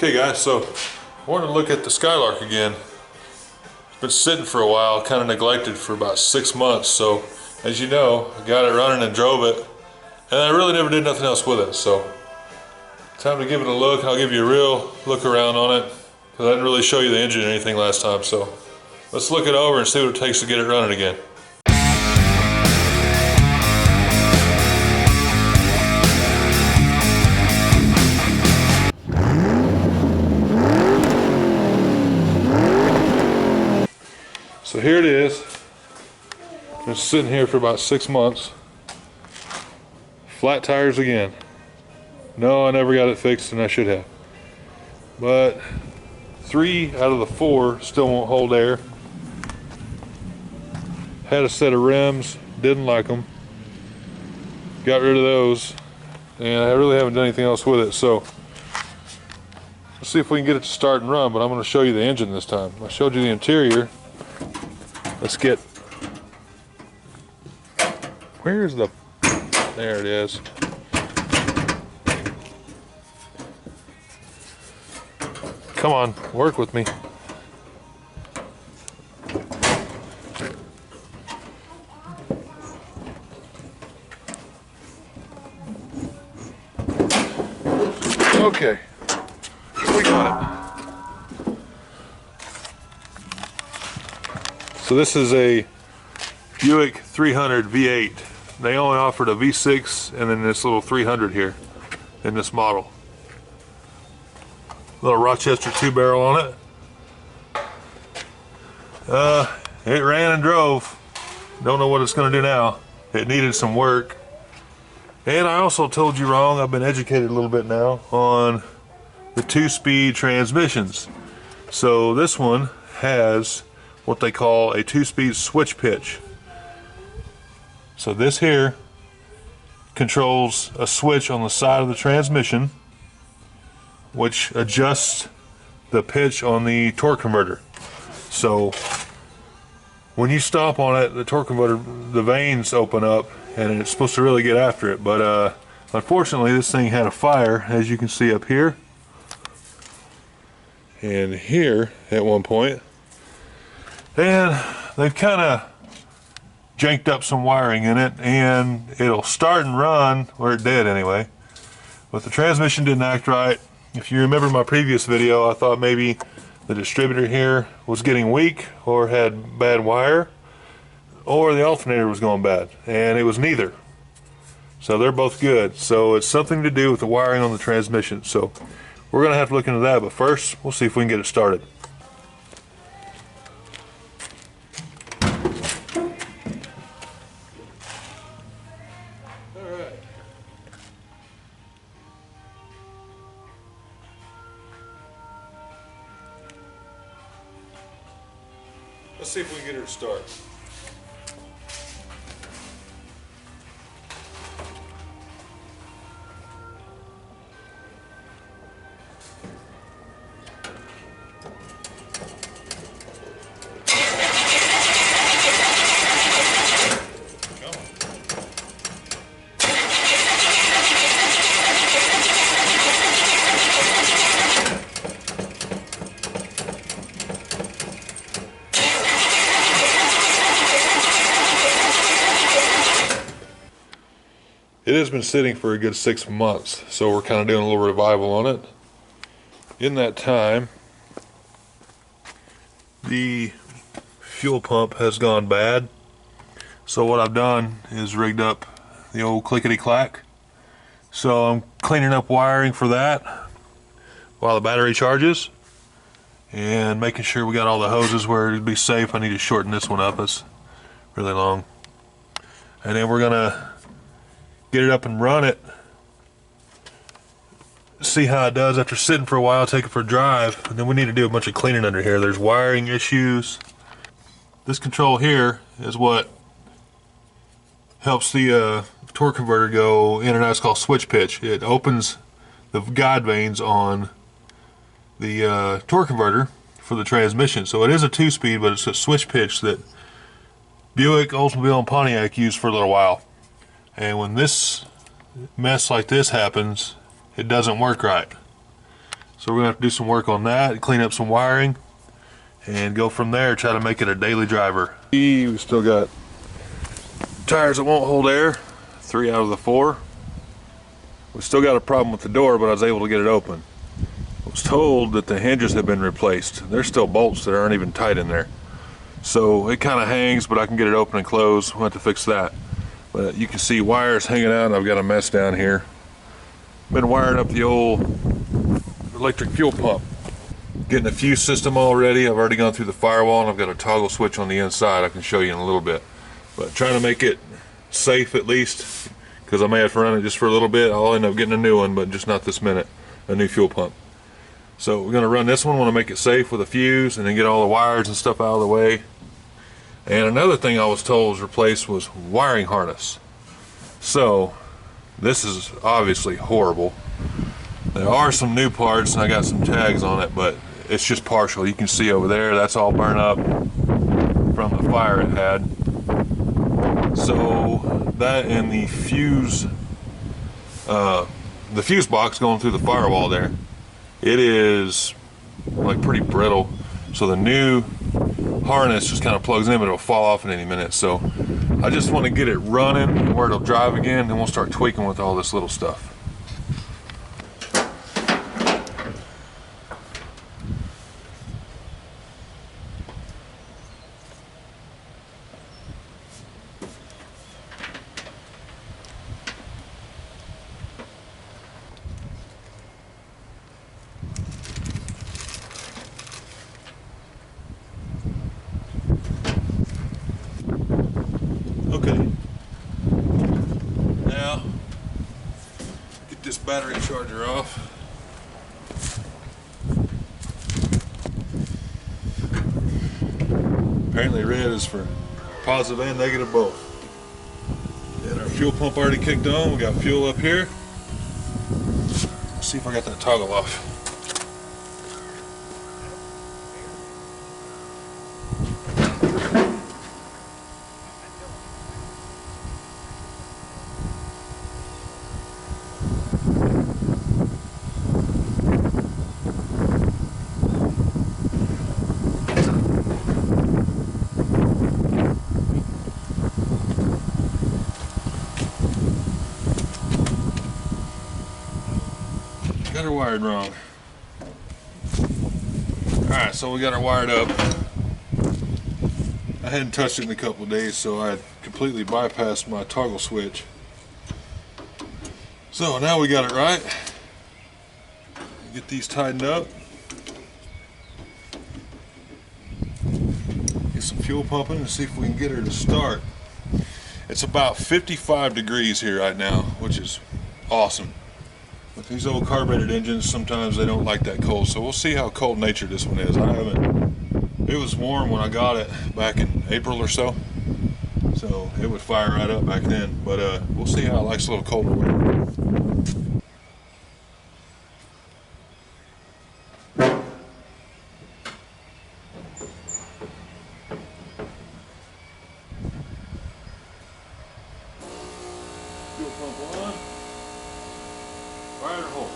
Okay guys, so I wanted to look at the Skylark again. It's been sitting for a while, kind of neglected for about 6 months. So as you know, I got it running and drove it, and I really never did nothing else with it. So time to give it a look. I'll give you a real look around on it, because I didn't really show you the engine or anything last time. So let's look it over and see what it takes to get it running again. So here it is. Been sitting here for about 6 months. Flat tires again. No, I never got it fixed, and I should have. But 3 out of the 4 still won't hold air. Had a set of rims, didn't like them. Got rid of those, and I really haven't done anything else with it. So let's see if we can get it to start and run, but I'm going to show you the engine this time. I showed you the interior. Let's get, where's the, there it is. Come on, work with me. Okay, we got it. So this is a Buick 300 V8. They only offered a V6 and then this little 300 here in this model. Little Rochester 2-barrel on it. It ran and drove. Don't know what it's going to do now. It needed some work. And I also told you wrong. I've been educated a little bit now on the 2-speed transmissions. So this one has what they call a 2-speed switch pitch. So this here controls a switch on the side of the transmission, which adjusts the pitch on the torque converter. So when you stop on it, the torque converter, the vanes open up, and it's supposed to really get after it. But unfortunately, this thing had a fire, as you can see up here and here at one point. And they've kind of janked up some wiring in it, and it'll start and run, or it did anyway, but the transmission didn't act right. If you remember my previous video, I thought maybe the distributor here was getting weak or had bad wire, or the alternator was going bad, and it was neither. So they're both good. So it's something to do with the wiring on the transmission. So we're going to have to look into that, but first we'll see if we can get it started. Let's see if we can get her to start. It has been sitting for a good 6 months, so we're kind of doing a little revival on it. In that time, the fuel pump has gone bad, so what I've done is rigged up the old clickety-clack. So I'm cleaning up wiring for that while the battery charges, and making sure we got all the hoses where it'd be safe. I need to shorten this one up, it's really long. And then we're gonna get it up and run it, see how it does after sitting for a while, take it for a drive, and then we need to do a bunch of cleaning under here. There's wiring issues. This control here is what helps the torque converter go in and out. It's called switch pitch. It opens the guide vanes on the torque converter for the transmission. So it is a 2-speed, but it's a switch pitch that Buick, Oldsmobile, and Pontiac used for a little while. And when this mess like this happens, it doesn't work right. So we're gonna have to do some work on that, clean up some wiring, and go from there, try to make it a daily driver. We still got tires that won't hold air, 3 out of the 4. We still got a problem with the door, but I was able to get it open. I was told that the hinges have been replaced. There's still bolts that aren't even tight in there. So it kind of hangs, but I can get it open and close. We'll have to fix that. But you can see wires hanging out, and I've got a mess down here. Been wiring up the old electric fuel pump. Getting a fuse system all ready. I've already gone through the firewall, and I've got a toggle switch on the inside I can show you in a little bit. But trying to make it safe at least, because I may have to run it just for a little bit. I'll end up getting a new one, but just not this minute, a new fuel pump. So we're going to run this one, want to make it safe with a fuse, and then get all the wires and stuff out of the way. And another thing I was told was replaced was wiring harness. So this is obviously horrible. There are some new parts, and I got some tags on it, but it's just partial. You can see over there, that's all burned up from the fire it had. So that and the fuse box going through the firewall there, it is like pretty brittle. So the new harness just kind of plugs in, but it'll fall off in any minute. So I just want to get it running where it'll drive again, and we'll start tweaking with all this little stuff. Okay, now get this battery charger off. Apparently red is for positive and negative both. And our fuel pump already kicked on. We got fuel up here. Let's see if I got that toggle off. Got her wired wrong. Alright, so we got her wired up. I hadn't touched it in a couple of days, so I had completely bypassed my toggle switch. So now we got it right. Get these tightened up. Get some fuel pumping and see if we can get her to start. It's about 55 degrees here right now, which is awesome. With these old carbureted engines, sometimes they don't like that cold, so we'll see how cold natured this one is. It was warm when I got it back in April or so it would fire right up back then, but we'll see how it likes a little colder weather. Fuel pump on. Fire to hold.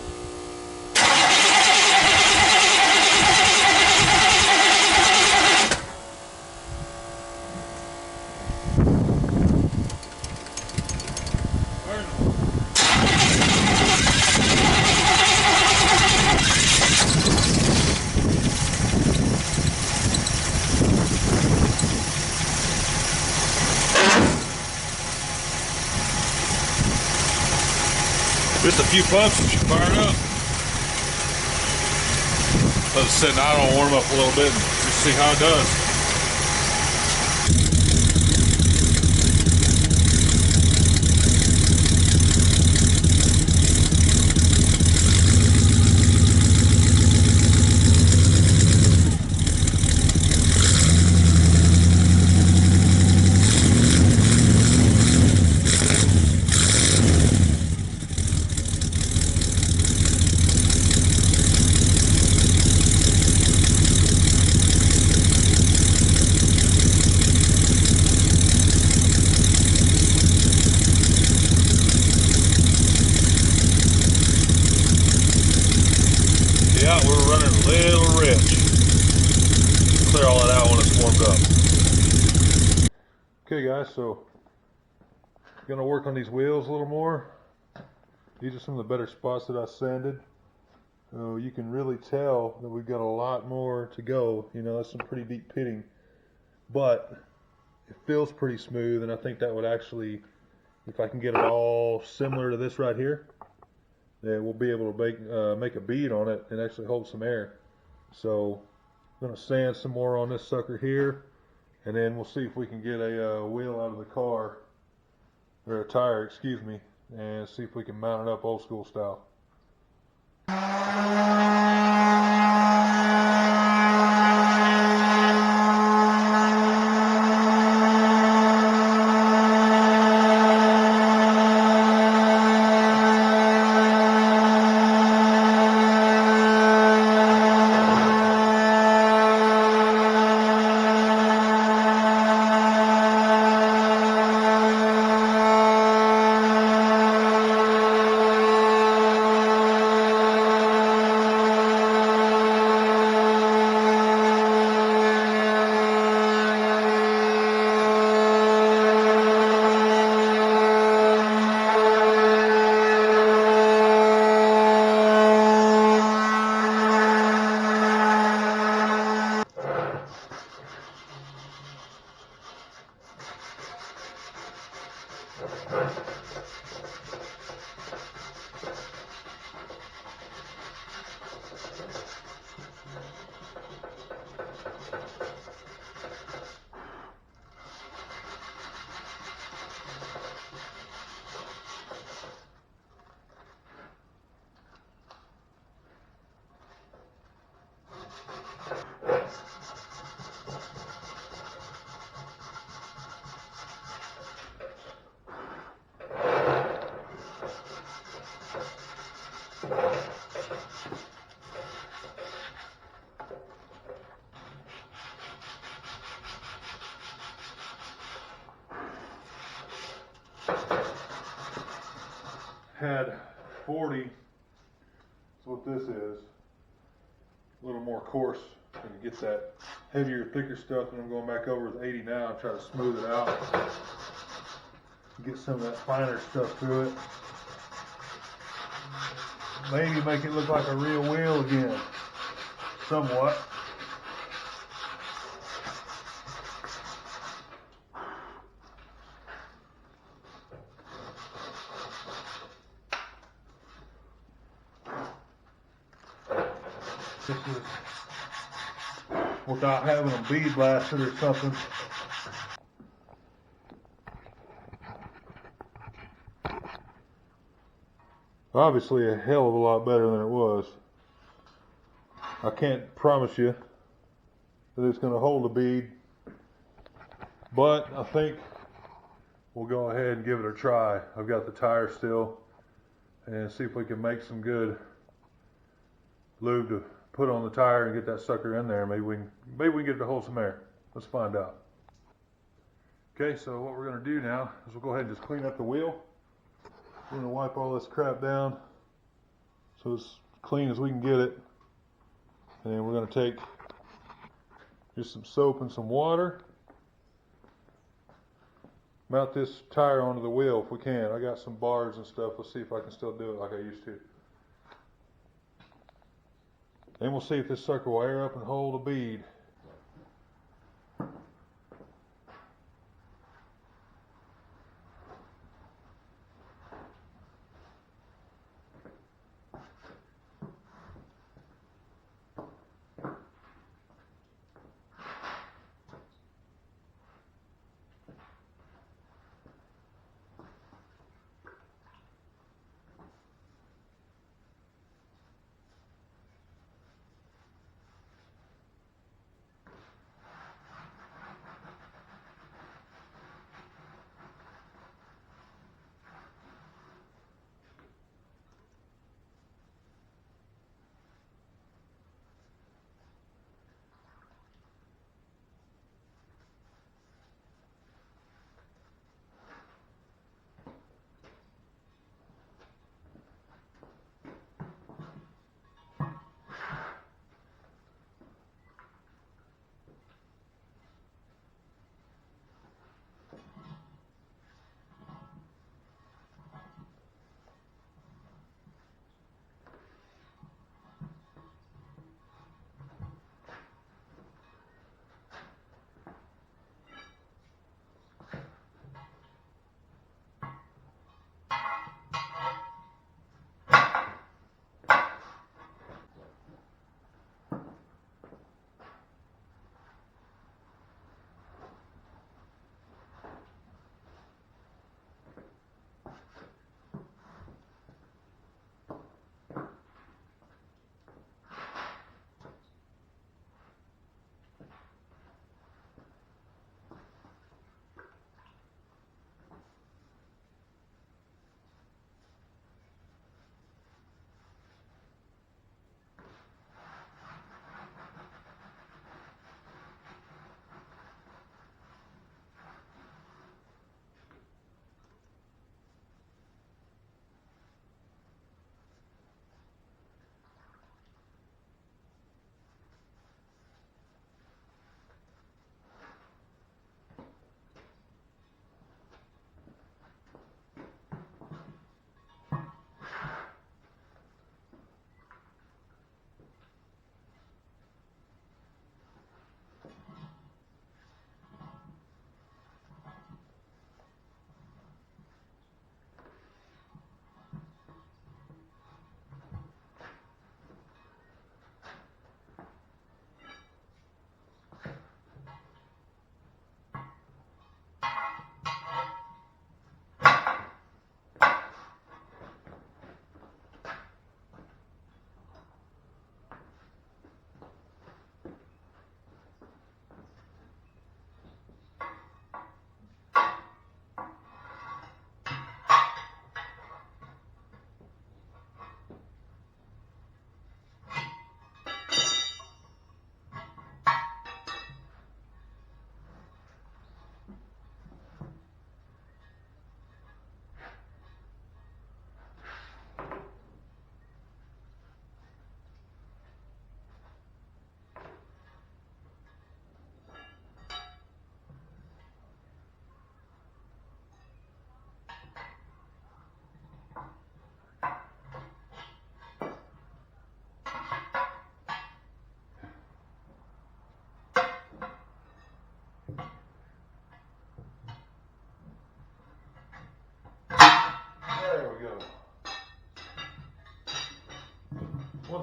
Just a few pumps and she's fired up. Let it sit idle, warm up a little bit and just see how it does. a little rich. Clear all that out when it's warmed up. Okay guys, so gonna work on these wheels a little more. These are some of the better spots that I sanded. You can really tell that we've got a lot more to go. You know, that's some pretty deep pitting, but it feels pretty smooth, and I think that would actually, if I can get it all similar to this right here, then we'll be able to make a bead on it and actually hold some air. So I'm going to sand some more on this sucker here, and then we'll see if we can get a wheel out of the car, or a tire, excuse me, and see if we can mount it up old school style. Had 40, that's what this is, a little more coarse, and it gets that heavier, thicker stuff, and I'm going back over with 80 now and try to smooth it out, get some of that finer stuff through it, maybe make it look like a real wheel again, somewhat. This is without having them bead blasted or something. Obviously a hell of a lot better than it was. I can't promise you that it's going to hold a bead, but I think we'll go ahead and give it a try. I've got the tire still, and see if we can make some good lube to put on the tire and get that sucker in there. Maybe we can get it to hold some air. Let's find out. Okay, so what we're going to do now is we'll go ahead and just clean up the wheel. We're going to wipe all this crap down so it's clean as we can get it. And then we're going to take just some soap and some water. Mount this tire onto the wheel if we can. I got some bars and stuff. Let's see if I can still do it like I used to. Then we'll see if this sucker will air up and hold a bead.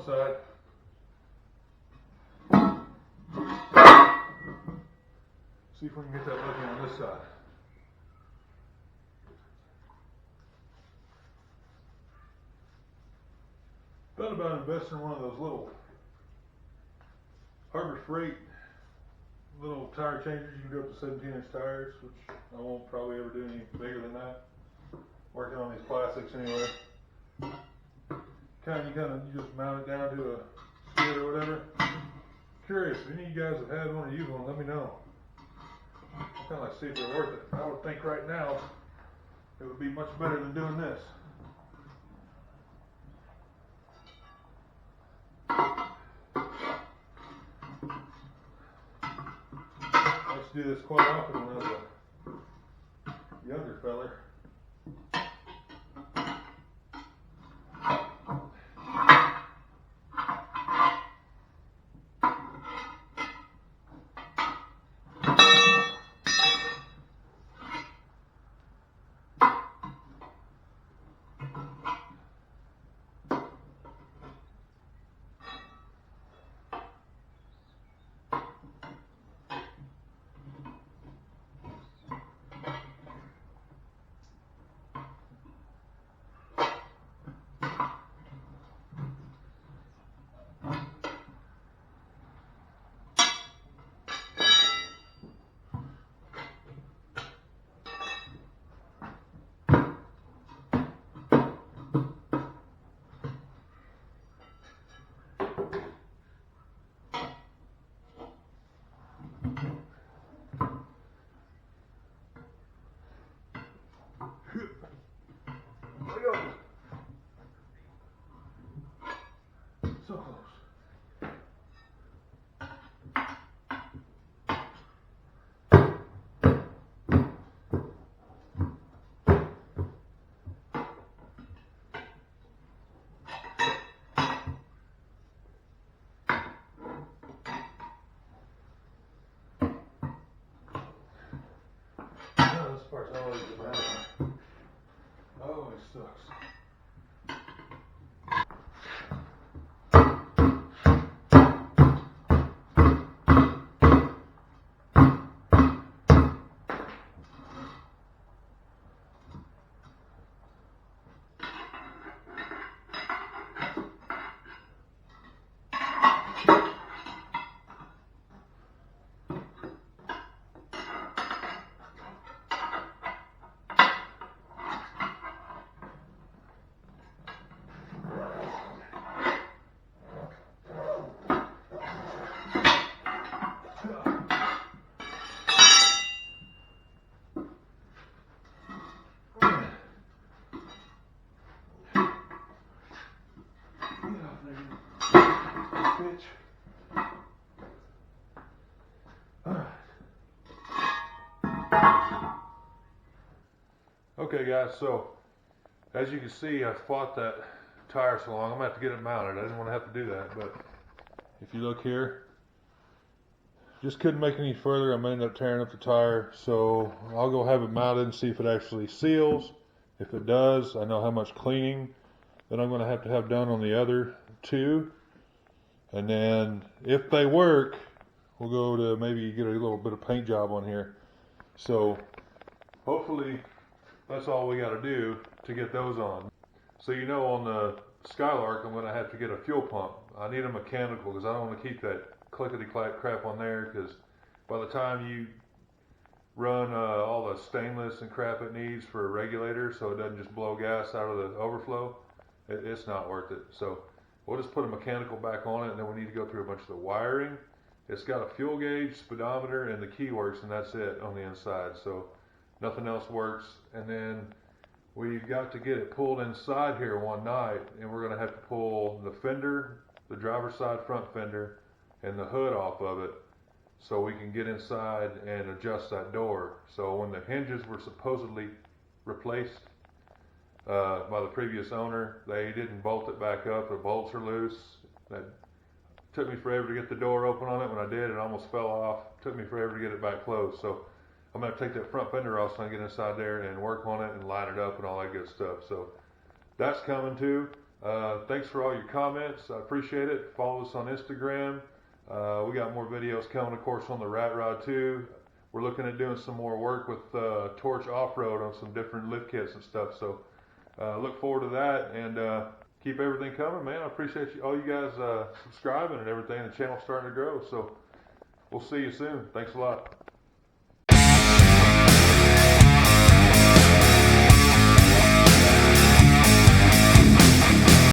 one side. See if we can get that looking on this side. Thought about investing in one of those little Harbor Freight little tire changers. You can go up to 17-inch tires, which I won't probably ever do any bigger than that. Working on these plastics anyway. You just mount it down to a skid or whatever. Curious, if any of you guys have had one or used one, let me know. I kind of like to see if they're worth it. I would think right now it would be much better than doing this. I used to do this quite often when I was a younger feller. So close. Oh, this part's always a bad. Always sucks. Okay guys, so as you can see, I fought that tire so long. I'm gonna have to get it mounted. I didn't want to have to do that, but if you look here, just couldn't make it any further. I'm gonna end up tearing up the tire, so I'll go have it mounted and see if it actually seals. If it does, I know how much cleaning that I'm gonna have to have done on the other two, and then if they work, we'll go to maybe get a little bit of paint job on here. So hopefully that's all we got to do to get those on. So you know, on the Skylark, I'm going to have to get a fuel pump. I need a mechanical because I don't want to keep that clickety-clack crap on there, because by the time you run all the stainless and crap it needs for a regulator so it doesn't just blow gas out of the overflow, it's not worth it. So we'll just put a mechanical back on it, and then we need to go through a bunch of the wiring. It's got a fuel gauge, speedometer, and the key works, and that's it on the inside. So nothing else works. And then we've got to get it pulled inside here one night, and we're going to have to pull the fender, the driver's side front fender, and the hood off of it so we can get inside and adjust that door. So when the hinges were supposedly replaced by the previous owner, they didn't bolt it back up. The bolts are loose. That took me forever to get the door open on it. When I did, it almost fell off. Took me forever to get it back closed. So I'm going to take that front fender off so I can get inside there and work on it and line it up and all that good stuff. So that's coming too. Thanks for all your comments. I appreciate it. Follow us on Instagram. We got more videos coming, of course, on the Rat Rod too. We're looking at doing some more work with Torch Off-Road on some different lift kits and stuff. So look forward to that, and keep everything coming, man. I appreciate all you guys subscribing and everything. The channel's starting to grow. So we'll see you soon. Thanks a lot.